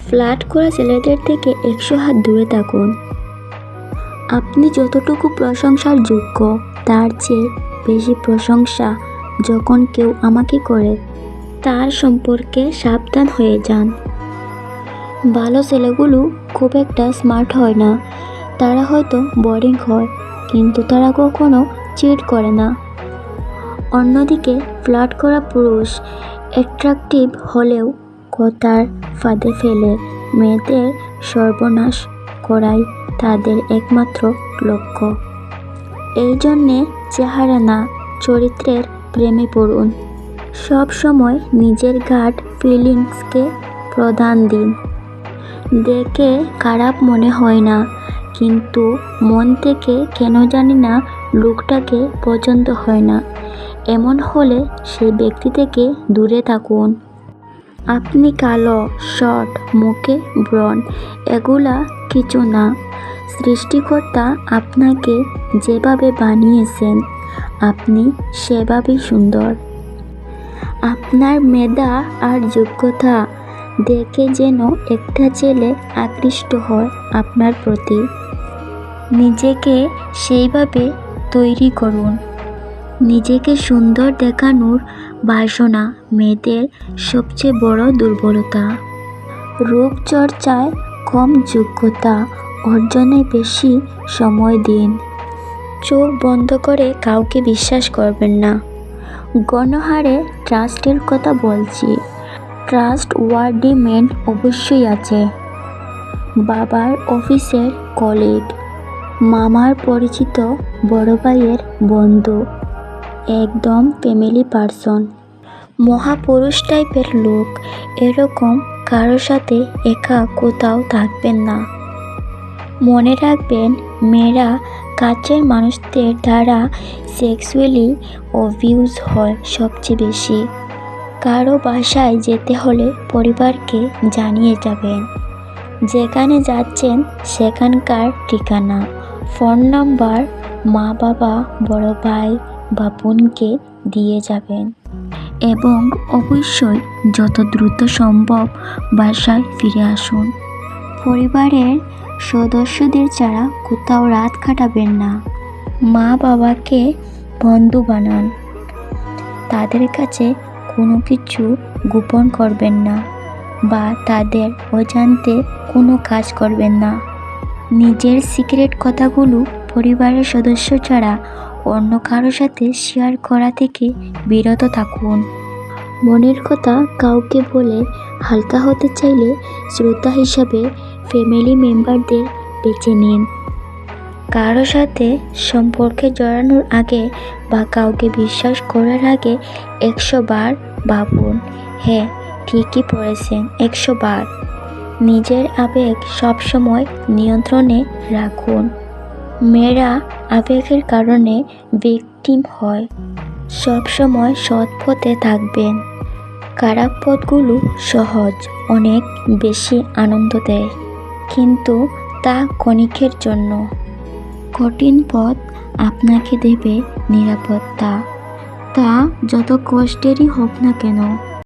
Flirt করা ছেলেদের থেকে 100 হাত দূরে থাকুন। আপনি যতটুকু প্রশংসার যোগ্য তার চেয়ে বেশি প্রশংসা যখন কেউ আমাকে করে, তার সম্পর্কে সাবধান হয়ে যান। ভালো ছেলেগুলো খুব একটা স্মার্ট হয় না, তারা হয়তো বোরিং হয়, কিন্তু তারা কখনো চিট করে না। অন্যদিকে ফ্লার্ট করা পুরুষ অ্যাট্রাকটিভ হলেও কথার ফাঁদে ফেলে মেয়েদের সর্বনাশ করাই তাদের একমাত্র লক্ষ্য। এই জন্যে চেহারা না, চরিত্রের প্রেমে পড়ুন। সব সময় নিজের গাট ফিলিংসকে প্রাধান্য দিন। দেখে খারাপ মনে হয় না, কিন্তু মন থেকে কেন জানি না লোকটাকে পছন্দ হয় না। এমন হলে সেই ব্যক্তি থেকে দূরে থাকুন। আপনি কালো, শর্ট, মুখে ব্রণ, এগুলা কিছু না। সৃষ্টিকর্তা আপনাকে যেভাবে বানিয়েছেন আপনি সেভাবেই সুন্দর। আপনার মেধা আর যোগ্যতা দেখে যেন একটা ছেলে আকৃষ্ট হয় আপনার প্রতি। নিজেকে সেইভাবে তৈরি করুন। নিজেকে সুন্দর দেখানোর বাসনা মেয়েদের সবচেয়ে বড় দুর্বলতা। রূপচর্চায় কম, যোগ্যতা অর্জনে বেশি সময় দিন। চোখ বন্ধ করে কাউকে বিশ্বাস করবেন না। গণহারে ট্রাস্টের কথা বলছি। ট্রাস্ট ওয়ার্দি মেন অবশ্যই আছে। বাবার অফিসের কলিগ, মামার পরিচিত, বড় ভাইয়ের বন্ধু, একদম ফ্যামিলি পারসন। মহাপুরুষ টাইপের লোক, এরকম কারো সাথে একা কোথাও থাকবেন না। মনে রাখবেন, মেয়েরা কাছের মানুষদের দ্বারা সেক্সুয়ালি অ্যাবিউজ হয় সবচেয়ে বেশি। কারো বাসায় যেতে হলে পরিবারকে জানিয়ে যাবেন। যেখানে যাচ্ছেন সেখানকার ঠিকানা, ফোন নাম্বার মা বাবা, বড় ভাই বা বোনকে দিয়ে যাবেন। এবং অবশ্যই যত দ্রুত সম্ভব বাসায় ফিরে আসুন। পরিবারের সদস্যদের ছাড়া কোথাও রাত কাটাবেন না। মা বাবাকে বন্ধু বানান। তাদের কাছে কোনো কিছু গোপন করবেন না বা তাদের অজান্তে কোনো কাজ করবেন না। নিজের সিক্রেট কথাগুলো পরিবারের সদস্য ছাড়া অন্য কারো সাথে শেয়ার করা থেকে বিরত থাকুন। মনের কথা কাউকে বলে হালকা হতে চাইলে শ্রোতা হিসাবে ফ্যামিলি মেম্বারদের বেছে নিন। কারো সাথে সম্পর্কে জড়ানোর আগে বা কাউকে বিশ্বাস করার আগে 100 বার ভাবুন। হ্যাঁ, ঠিকই পড়েছেন, 100 বার। নিজের আবেগ সবসময় নিয়ন্ত্রণে রাখুন। মেয়েরা আবেগের কারণে ভিকটিম হয়। সবসময় সৎ পথে থাকবেন। খারাপ পথগুলো সহজ, অনেক বেশি আনন্দ দেয়, কিন্তু তা ক্ষণিকের জন্য। কঠিন পথ আপনাকে দেবে নিরাপত্তা, তা যত কষ্টেরই হোক না কেন।